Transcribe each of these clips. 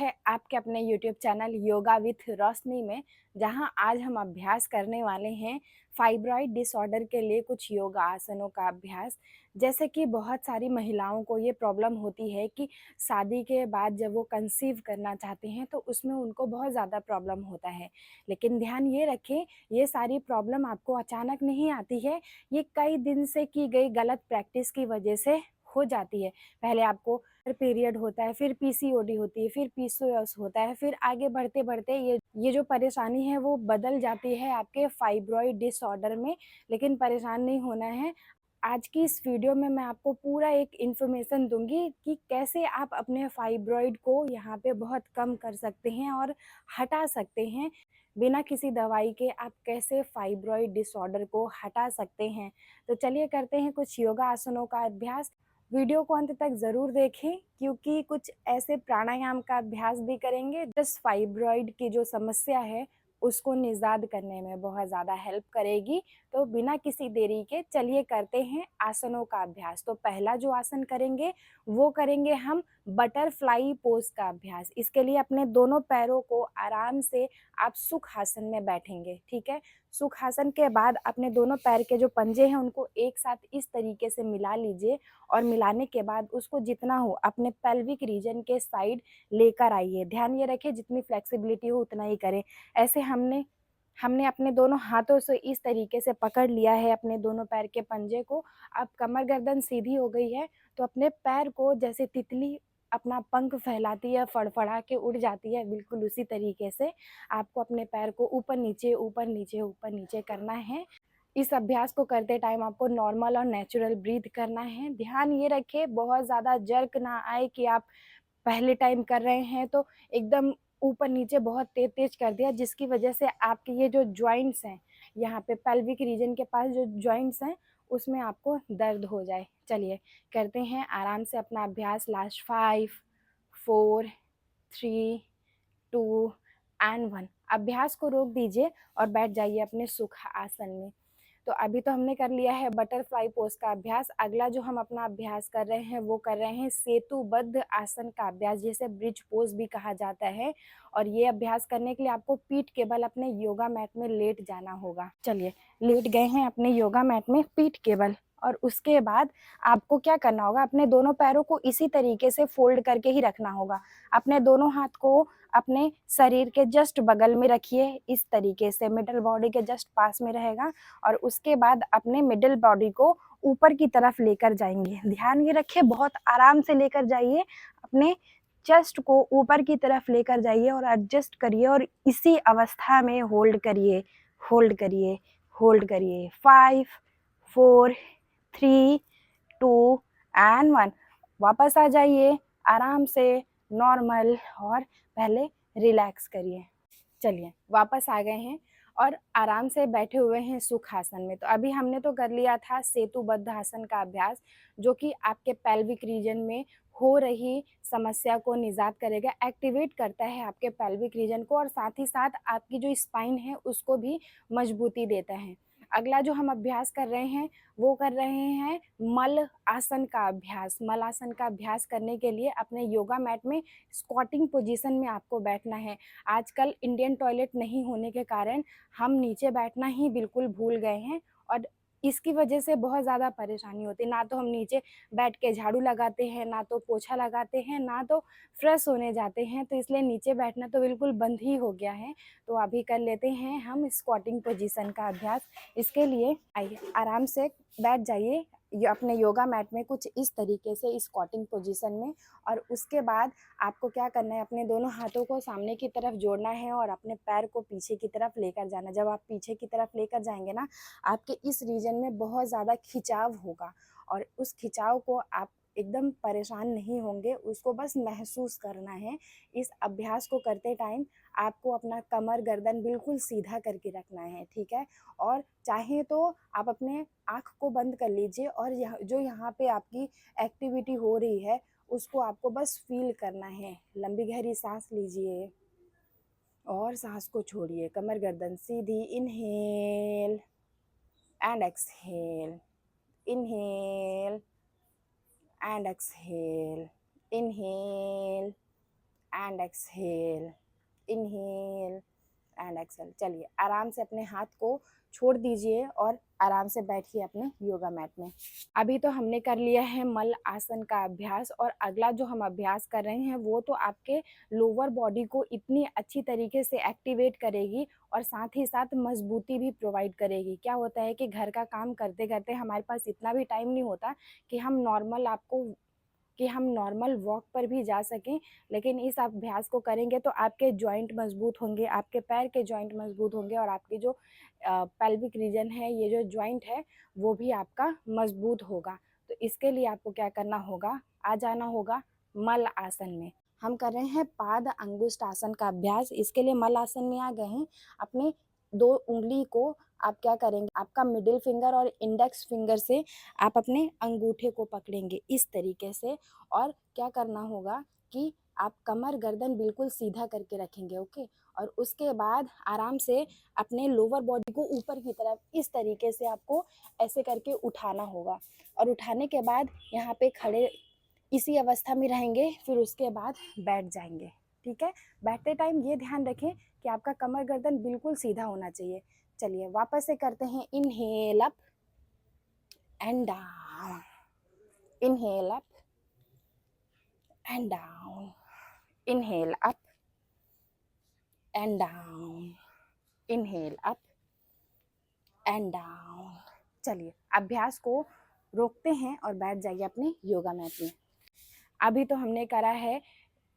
है आपके अपने यूट्यूब चैनल योगा विथ रोशनी में, जहां आज हम अभ्यास करने वाले हैं फाइब्रॉइड डिसऑर्डर के लिए कुछ योगा आसनों का अभ्यास। जैसे कि बहुत सारी महिलाओं को ये प्रॉब्लम होती है कि शादी के बाद जब वो कंसीव करना चाहते हैं तो उसमें उनको बहुत ज़्यादा प्रॉब्लम होता है। लेकिन ध्यान ये रखें, ये सारी प्रॉब्लम आपको अचानक नहीं आती है, ये कई दिन से की गई गलत प्रैक्टिस की वजह से हो जाती है। पहले आपको पीरियड होता है, फिर पीसीओडी होती है, फिर पीसीओएस होता है, फिर आगे बढ़ते-बढ़ते ये जो परेशानी है वो बदल जाती है आपके फाइब्रॉइड डिसऑर्डर में। लेकिन परेशान नहीं होना है। आज की इस वीडियो में मैं आपको पूरा एक इन्फॉर्मेशन दूँगी कि कैसे आप अपने फाइब्रॉइड को यहाँ पे बहुत कम कर सकते हैं और हटा सकते हैं। बिना किसी दवाई के आप कैसे फाइब्रॉइड डिसऑर्डर को हटा सकते हैं। तो चलिए करते हैं कुछ योगा आसनों का अभ्यास। वीडियो को अंत तक ज़रूर देखें, क्योंकि कुछ ऐसे प्राणायाम का अभ्यास भी करेंगे जिस फाइब्रॉइड की जो समस्या है उसको निजात करने में बहुत ज़्यादा हेल्प करेगी। तो बिना किसी देरी के चलिए करते हैं आसनों का अभ्यास। तो पहला जो आसन करेंगे वो करेंगे हम बटरफ्लाई पोज का अभ्यास। इसके लिए अपने दोनों पैरों को आराम से आप सुखासन में बैठेंगे, ठीक है। सुखासन के बाद अपने दोनों पैर के जो पंजे हैं उनको एक साथ इस तरीके से मिला लीजिए और मिलाने के बाद उसको जितना हो अपने पेल्विक रीजन के साइड लेकर आइए। ध्यान ये रखिए जितनी फ्लेक्सिबिलिटी हो उतना ही करें। ऐसे हमने हमने अपने दोनों हाथों से इस तरीके से पकड़ लिया है अपने दोनों पैर के पंजे को। अब कमर गर्दन सीधी हो गई है तो अपने पैर को जैसे तितली अपना पंख फैलाती है, फड़फड़ा के उड़ जाती है, बिल्कुल उसी तरीके से आपको अपने पैर को ऊपर नीचे, ऊपर नीचे, ऊपर नीचे करना है। इस अभ्यास को करते टाइम आपको नॉर्मल और नेचुरल ब्रीथ करना है। ध्यान ये रखें बहुत ज़्यादा जर्क ना आए कि आप पहले टाइम कर रहे हैं तो एकदम ऊपर नीचे बहुत तेज-तेज कर दिया, जिसकी वजह से आपके ये जो जॉइंट्स हैं, यहाँ पे पेल्विक रीजन के पास जो जॉइंट्स हैं, उसमें आपको दर्द हो जाए। चलिए करते हैं आराम से अपना अभ्यास। Last 5, 4, 3, 2 and 1। अभ्यास को रोक दीजिए और बैठ जाइए अपने सुख आसन में। तो अभी तो हमने कर लिया है बटरफ्लाई पोज का अभ्यास। अगला जो हम अपना अभ्यास कर रहे हैं वो कर रहे हैं सेतुबद्ध आसन का अभ्यास, जिसे ब्रिज पोज भी कहा जाता है। और ये अभ्यास करने के लिए आपको पीठ के बल अपने योगा मैट में लेट जाना होगा। चलिए लेट गए हैं अपने योगा मैट में पीठ के बल, और उसके बाद आपको क्या करना होगा, अपने दोनों पैरों को इसी तरीके से फोल्ड करके ही रखना होगा। अपने दोनों हाथ को अपने शरीर के जस्ट बगल में रखिए, इस तरीके से मिडल बॉडी के जस्ट पास में रहेगा। और उसके बाद अपने मिडिल बॉडी को ऊपर की तरफ लेकर जाएंगे। ध्यान ये रखिए बहुत आराम से लेकर जाइए, अपने चेस्ट को ऊपर की तरफ लेकर जाइए और एडजस्ट करिए और इसी अवस्था में होल्ड करिए, होल्ड करिए, होल्ड करिए। 5, 4, 3, 2 एंड 1। वापस आ जाइए आराम से, नॉर्मल, और पहले रिलैक्स करिए। चलिए वापस आ गए हैं और आराम से बैठे हुए हैं सुखासन में। तो अभी हमने तो कर लिया था सेतुबद्ध आसन का अभ्यास, जो कि आपके पेल्विक रीजन में हो रही समस्या को निजात करेगा, एक्टिवेट करता है आपके पेल्विक रीजन को, और साथ ही साथ आपकी जो स्पाइन है उसको भी मजबूती देता है। अगला जो हम अभ्यास कर रहे हैं वो कर रहे हैं मल आसन का अभ्यास। मल आसन का अभ्यास करने के लिए अपने योगा मैट में स्क्वाटिंग पोजीशन में आपको बैठना है। आजकल इंडियन टॉयलेट नहीं होने के कारण हम नीचे बैठना ही बिल्कुल भूल गए हैं, और इसकी वजह से बहुत ज़्यादा परेशानी होती है। ना तो हम नीचे बैठ के झाड़ू लगाते हैं, ना तो पोछा लगाते हैं, ना तो फ्रेश होने जाते हैं, तो इसलिए नीचे बैठना तो बिल्कुल बंद ही हो गया है। तो अभी कर लेते हैं हम स्क्वाटिंग पोजीशन का अभ्यास। इसके लिए आइए आराम से बैठ जाइए ये अपने योगा मैट में कुछ इस तरीके से स्क्वाटिंग पोजीशन में। और उसके बाद आपको क्या करना है, अपने दोनों हाथों को सामने की तरफ जोड़ना है और अपने पैर को पीछे की तरफ लेकर जाना। जब आप पीछे की तरफ लेकर जाएंगे ना, आपके इस रीजन में बहुत ज़्यादा खिंचाव होगा, और उस खिंचाव को आप एकदम परेशान नहीं होंगे, उसको बस महसूस करना है। इस अभ्यास को करते टाइम आपको अपना कमर गर्दन बिल्कुल सीधा करके रखना है, ठीक है। और चाहे तो आप अपने आँख को बंद कर लीजिए और यहाँ पे आपकी एक्टिविटी हो रही है उसको आपको बस फील करना है। लंबी गहरी सांस लीजिए और सांस को छोड़िए, कमर गर्दन सीधी। Inhale and exhale, inhale and exhale, inhale and exhale, inhale and exhale. चलिए आराम से अपने हाथ को छोड़ दीजिए और आराम से बैठिए अपने योगा मैट में। अभी तो हमने कर लिया है मल आसन का अभ्यास, और अगला जो हम अभ्यास कर रहे हैं वो तो आपके लोअर बॉडी को इतनी अच्छी तरीके से एक्टिवेट करेगी और साथ ही साथ मजबूती भी प्रोवाइड करेगी। क्या होता है कि घर का काम करते करते हमारे पास इतना भी टाइम नहीं होता कि हम नॉर्मल वॉक पर भी जा सकें, लेकिन इस अभ्यास को करेंगे तो आपके जॉइंट मजबूत होंगे, आपके पैर के जॉइंट मजबूत होंगे और आपकी जो पेल्विक रीजन है, ये जो जॉइंट है वो भी आपका मजबूत होगा। तो इसके लिए आपको क्या करना होगा, आ जाना होगा मल आसन में। हम कर रहे हैं पाद अंगुष्ठ आसन का अभ्यास। इसके लिए मल आसन में आ गए हैं। अपने 2 उंगली को आप क्या करेंगे, आपका मिडिल फिंगर और इंडेक्स फिंगर से आप अपने अंगूठे को पकड़ेंगे इस तरीके से, और क्या करना होगा कि आप कमर गर्दन बिल्कुल सीधा करके रखेंगे, ओके। और उसके बाद आराम से अपने लोअर बॉडी को ऊपर की तरफ इस तरीके से आपको ऐसे करके उठाना होगा, और उठाने के बाद यहाँ पे खड़े इसी अवस्था में रहेंगे, फिर उसके बाद बैठ जाएंगे। ठीक है, बैठते टाइम ये ध्यान रखें कि आपका कमर गर्दन बिल्कुल सीधा होना चाहिए। चलिए वापस से करते हैं, inhale up and down, inhale up and down, inhale up and down, inhale up and down. चलिए अभ्यास को रोकते हैं और बैठ जाइए अपने योगा मैट में। अभी तो हमने करा है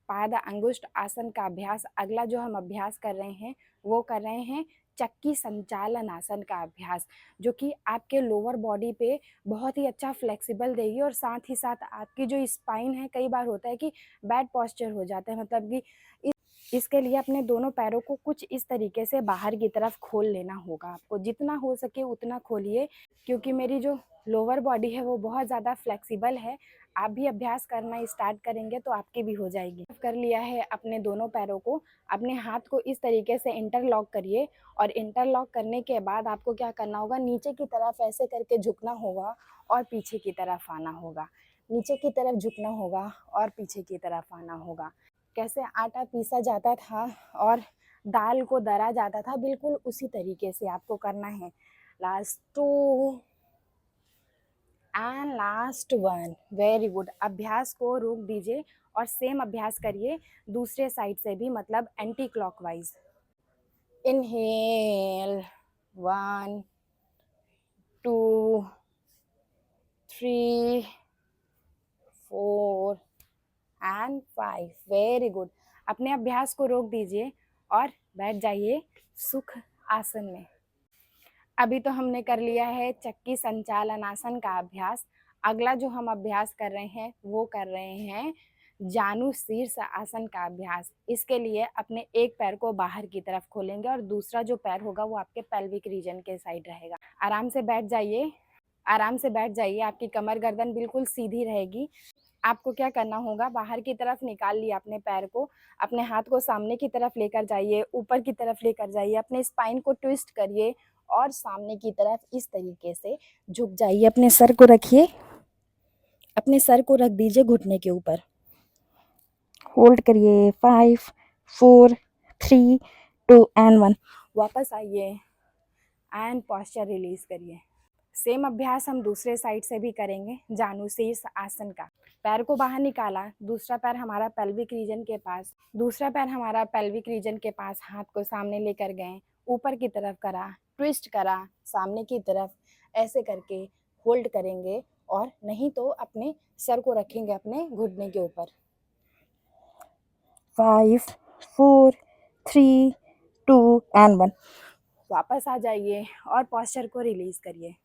पाद अंगुष्ठ आसन का अभ्यास। अगला जो हम अभ्यास कर रहे हैं वो कर रहे हैं चक्की संचालन आसन का अभ्यास, जो कि आपके लोअर बॉडी पे बहुत ही अच्छा फ्लेक्सिबल देगी और साथ ही साथ आपकी जो स्पाइन है, कई बार होता है कि बैड पोस्चर हो जाता है, मतलब कि इसके लिए अपने दोनों पैरों को कुछ इस तरीके से बाहर की तरफ खोल लेना होगा। आपको जितना हो सके उतना खोलिए, क्योंकि मेरी जो लोअर बॉडी है वो बहुत ज़्यादा फ्लेक्सिबल है। आप भी अभ्यास करना स्टार्ट करेंगे तो आपकी भी हो जाएगी। कर लिया है अपने दोनों पैरों को, अपने हाथ को इस तरीके से इंटरलॉक करिए, और इंटरलॉक करने के बाद आपको क्या करना होगा, नीचे की तरफ ऐसे करके झुकना होगा और पीछे की तरफ आना होगा, नीचे की तरफ झुकना होगा और पीछे की तरफ आना होगा। कैसे आटा पीसा जाता था और दाल को दरा जाता था, बिल्कुल उसी तरीके से आपको करना है। Last 2 and last 1, very good. अभ्यास को रोक दीजिए और सेम अभ्यास करिए दूसरे साइड से भी, मतलब anti clockwise. Inhale 1 2 3 4 and 5, very good. अपने अभ्यास को रोक दीजिए और बैठ जाइए सुख आसन में। अभी तो हमने कर लिया है चक्की संचालन आसन का अभ्यास। अगला जो हम अभ्यास कर रहे हैं वो कर रहे हैं जानु शीर्ष आसन का अभ्यास। इसके लिए अपने एक पैर को बाहर की तरफ खोलेंगे और दूसरा जो पैर होगा वो आपके पेल्विक रीजन के साइड रहेगा। आराम से बैठ जाइए, आराम से बैठ जाइए, आपकी कमर गर्दन बिल्कुल सीधी रहेगी। आपको क्या करना होगा, बाहर की तरफ निकाल लिया अपने पैर को, अपने हाथ को सामने की तरफ लेकर जाइए, ऊपर की तरफ लेकर जाइए, अपने स्पाइन को ट्विस्ट करिए और सामने की तरफ इस तरीके से झुक जाइए। अपने सर को रखिए, अपने सर को रख दीजिए घुटने के ऊपर, होल्ड करिए 5 4 3 2 एंड 1। वापस आइए एंड पोस्चर रिलीज करिए। सेम अभ्यास हम दूसरे साइड से भी करेंगे, जानु शीर्ष आसन का। पैर को बाहर निकाला, दूसरा पैर हमारा पेल्विक रीजन के पास, दूसरा पैर हमारा पेल्विक रीजन के पास, हाथ को सामने लेकर गए, ऊपर की तरफ करा, ट्विस्ट करा सामने की तरफ, ऐसे करके होल्ड करेंगे, और नहीं तो अपने सर को रखेंगे अपने घुटने के ऊपर। 5 4 3 2 एंड 1। वापस आ जाइए और पोस्चर को रिलीज करिए।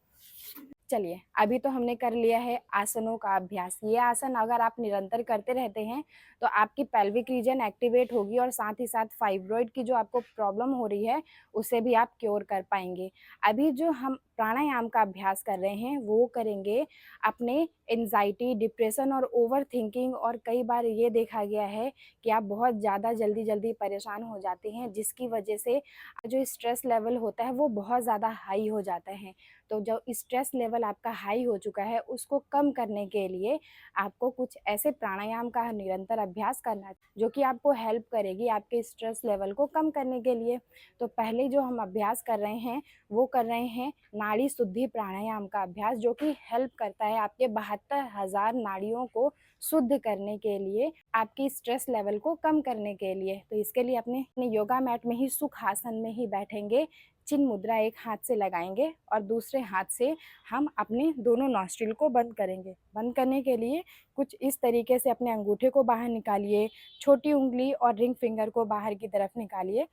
चलिए अभी तो हमने कर लिया है आसनों का अभ्यास। ये आसन अगर आप निरंतर करते रहते हैं तो आपकी पेल्विक रीजन एक्टिवेट होगी और साथ ही साथ फाइब्रॉइड की जो आपको प्रॉब्लम हो रही है उसे भी आप क्योर कर पाएंगे। अभी जो हम प्राणायाम का अभ्यास कर रहे हैं वो करेंगे अपने एंजाइटी, डिप्रेशन और ओवर थिंकिंग। और कई बार ये देखा गया है कि आप बहुत ज़्यादा जल्दी जल्दी परेशान हो जाते हैं, जिसकी वजह से जो स्ट्रेस लेवल होता है वो बहुत ज़्यादा हाई हो जाता है। तो जो स्ट्रेस लेवल आपका हाई हो चुका है उसको कम करने के लिए आपको कुछ ऐसे प्राणायाम का निरंतर अभ्यास करना है जो कि आपको हेल्प करेगी आपके स्ट्रेस लेवल को कम करने के लिए। तो पहले जो हम अभ्यास कर रहे हैं वो कर रहे हैं नाड़ी शुद्धि प्राणायाम का अभ्यास, जो कि हेल्प करता है आपके 72,000 नाड़ियों को शुद्ध करने के लिए, आपकी स्ट्रेस लेवल को कम करने के लिए। तो इसके लिए अपने योगा मैट में ही सुख आसन में ही बैठेंगे, चिन्ह मुद्रा एक हाथ से लगाएंगे और दूसरे हाथ से हम अपने दोनों नॉस्ट्रिल को बंद करेंगे। बंद करने के लिए कुछ इस तरीके से अपने अंगूठे को बाहर निकालिए, छोटी उंगली और रिंग फिंगर को बाहर की तरफ निकालिए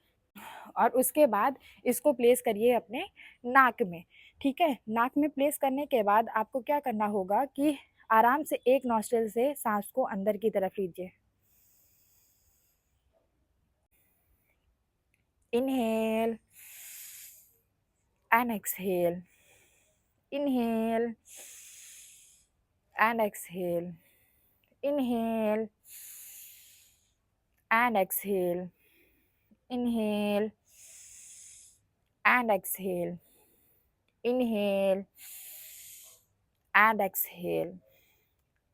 और उसके बाद इसको प्लेस करिए अपने नाक में। ठीक है, नाक में प्लेस करने के बाद आपको क्या करना होगा कि आराम से एक नॉस्ट्रिल से सांस को अंदर की तरफ लीजिए। Inhale and exhale, inhale and exhale, inhale and exhale, inhale and exhale, inhale and exhale.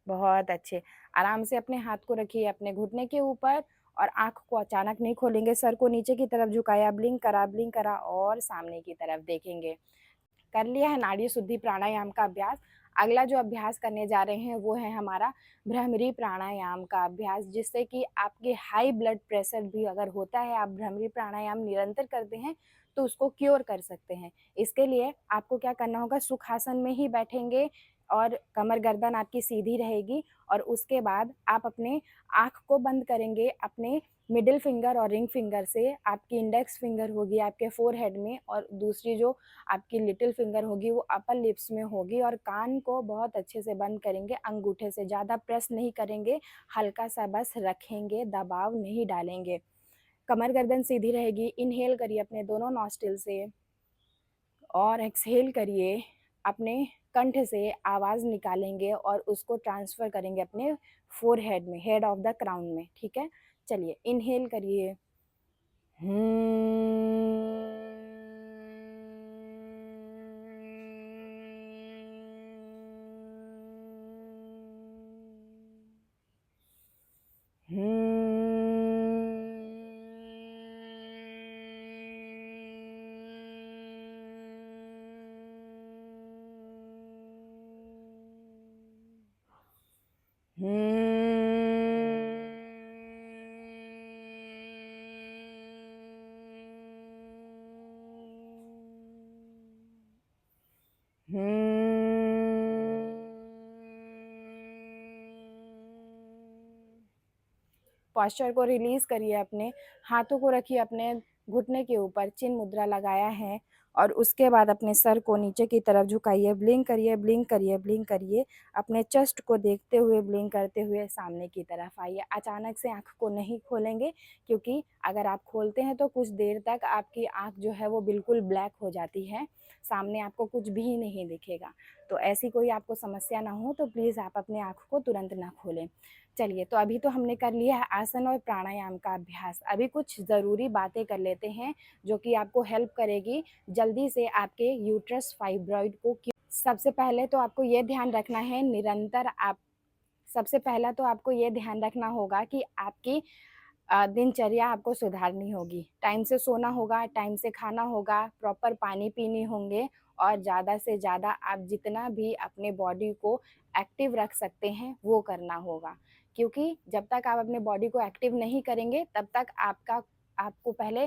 बहुत अच्छे। आराम से अपने हाथ को रखिए अपने घुटने के ऊपर और आँख को अचानक नहीं खोलेंगे, सर को नीचे की तरफ झुकाया, ब्लिंक करा और सामने की तरफ देखेंगे। कर लिया है नाड़ी शुद्धि प्राणायाम का अभ्यास। अगला जो अभ्यास करने जा रहे हैं वो है हमारा भ्रामरी प्राणायाम का अभ्यास, जिससे कि आपके हाई ब्लड प्रेशर भी अगर होता है, आप भ्रामरी प्राणायाम निरंतर करते हैं तो उसको क्योर कर सकते हैं। इसके लिए आपको क्या करना होगा, सुखासन में ही बैठेंगे और कमर गर्दन आपकी सीधी रहेगी और उसके बाद आप अपने आँख को बंद करेंगे। अपने मिडिल फिंगर और रिंग फिंगर से आपकी इंडेक्स फिंगर होगी आपके फोरहेड में और दूसरी जो आपकी लिटिल फिंगर होगी वो अपर लिप्स में होगी और कान को बहुत अच्छे से बंद करेंगे। अंगूठे से ज़्यादा प्रेस नहीं करेंगे, हल्का सा बस रखेंगे, दबाव नहीं डालेंगे। कमर गर्दन सीधी रहेगी। इनहेल करिए अपने दोनों नॉस्ट्रिल से और एक्सहेल करिए, अपने कंठ से आवाज़ निकालेंगे और उसको ट्रांसफ़र करेंगे अपने फोरहेड में, हेड ऑफ द क्राउन में। ठीक है, चलिए इनहेल करिए। पॉस्चर को रिलीज करिए, अपने हाथों को रखिए अपने घुटने के ऊपर, चिन्ह मुद्रा लगाया है और उसके बाद अपने सर को नीचे की तरफ झुकाइए, ब्लिंक करिए, ब्लिंक करिए, ब्लिंक करिए। अपने चेस्ट को देखते हुए ब्लिंक करते हुए सामने की तरफ आइए। अचानक से आँख को नहीं खोलेंगे, क्योंकि अगर आप खोलते हैं तो कुछ देर तक आपकी आँख जो है वो बिल्कुल ब्लैक हो जाती है, सामने आपको कुछ भी नहीं दिखेगा। तो ऐसी कोई आपको समस्या ना हो तो प्लीज़ आप अपने आँख को तुरंत ना खोलें। चलिए, तो अभी तो हमने कर लिया है आसन और प्राणायाम का अभ्यास। अभी कुछ ज़रूरी बातें कर लेते हैं जो कि आपको हेल्प करेगी जल्दी से आपके यूट्रस फाइब्रॉइड को सबसे पहले तो आपको ये ध्यान रखना है, निरंतर आप सबसे पहला तो आपको ये ध्यान रखना होगा कि आपकी दिनचर्या आपको सुधारनी होगी। टाइम से सोना होगा, टाइम से खाना होगा, प्रॉपर पानी पीने होंगे और ज़्यादा से ज़्यादा आप जितना भी अपने बॉडी को एक्टिव रख सकते हैं वो करना होगा। क्योंकि जब तक आप अपने बॉडी को एक्टिव नहीं करेंगे तब तक आपको पहले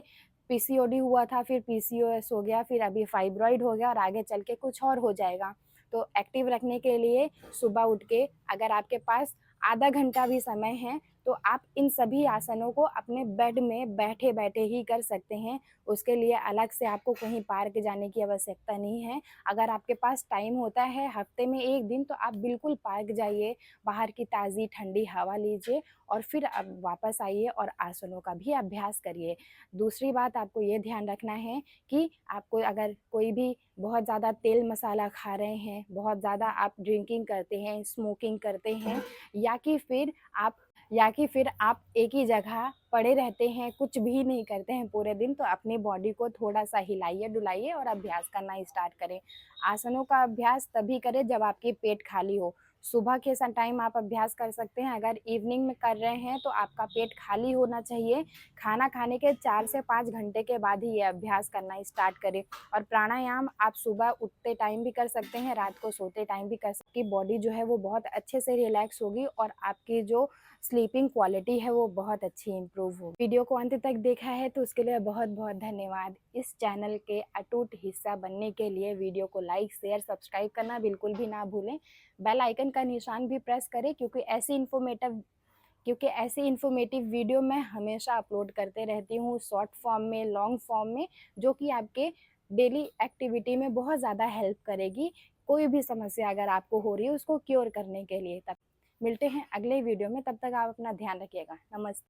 पीसीओडी हुआ था, फिर पीसीओएस हो गया, फिर अभी फाइब्रॉइड हो गया और आगे चल के कुछ और हो जाएगा। तो एक्टिव रखने के लिए सुबह उठ के अगर आपके पास आधा घंटा भी समय है तो आप इन सभी आसनों को अपने बेड में बैठे-बैठे ही कर सकते हैं। उसके लिए अलग से आपको कहीं पार्क जाने की आवश्यकता नहीं है। अगर आपके पास टाइम होता है हफ्ते में 1 दिन तो आप बिल्कुल पार्क जाइए, बाहर की ताज़ी ठंडी हवा लीजिए और फिर अब वापस आइए और आसनों का भी अभ्यास करिए। दूसरी बात आपको ये ध्यान रखना है कि आपको अगर कोई भी बहुत ज़्यादा तेल मसाला खा रहे हैं, बहुत ज़्यादा आप ड्रिंकिंग करते हैं, स्मोकिंग करते हैं या कि फिर आप या कि फिर आप एक ही जगह पड़े रहते हैं, कुछ भी नहीं करते हैं पूरे दिन, तो अपनी बॉडी को थोड़ा-सा हिलाइए-डुलाइए और अभ्यास करना स्टार्ट करें। आसनों का अभ्यास तभी करें जब आपकी पेट खाली हो। सुबह के टाइम आप अभ्यास कर सकते हैं, अगर इवनिंग में कर रहे हैं तो आपका पेट खाली होना चाहिए। खाना खाने के 4 से 5 घंटे के बाद ही ये अभ्यास करना स्टार्ट करें। और प्राणायाम आप सुबह उठते टाइम भी कर सकते हैं, रात को सोते टाइम भी कर सकते हैं। बॉडी जो है वो बहुत अच्छे से रिलैक्स होगी और आपकी जो स्लीपिंग क्वालिटी है वो बहुत अच्छी इम्प्रूव होगी। वीडियो को अंत तक देखा है तो उसके लिए बहुत-बहुत धन्यवाद। इस चैनल के अटूट हिस्सा बनने के लिए वीडियो को लाइक, शेयर, सब्सक्राइब करना बिल्कुल भी ना भूलें। बेल आइकन का निशान भी प्रेस करें, क्योंकि ऐसी इन्फॉर्मेटिव वीडियो मैं हमेशा अपलोड करते रहती हूँ, शॉर्ट फॉर्म में, लॉन्ग फॉर्म में, जो कि आपके डेली एक्टिविटी में बहुत ज़्यादा हेल्प करेगी। कोई भी समस्या अगर आपको हो रही है उसको क्योर करने के लिए। तब मिलते हैं अगले वीडियो में, तब तक आप अपना ध्यान रखिएगा। नमस्ते।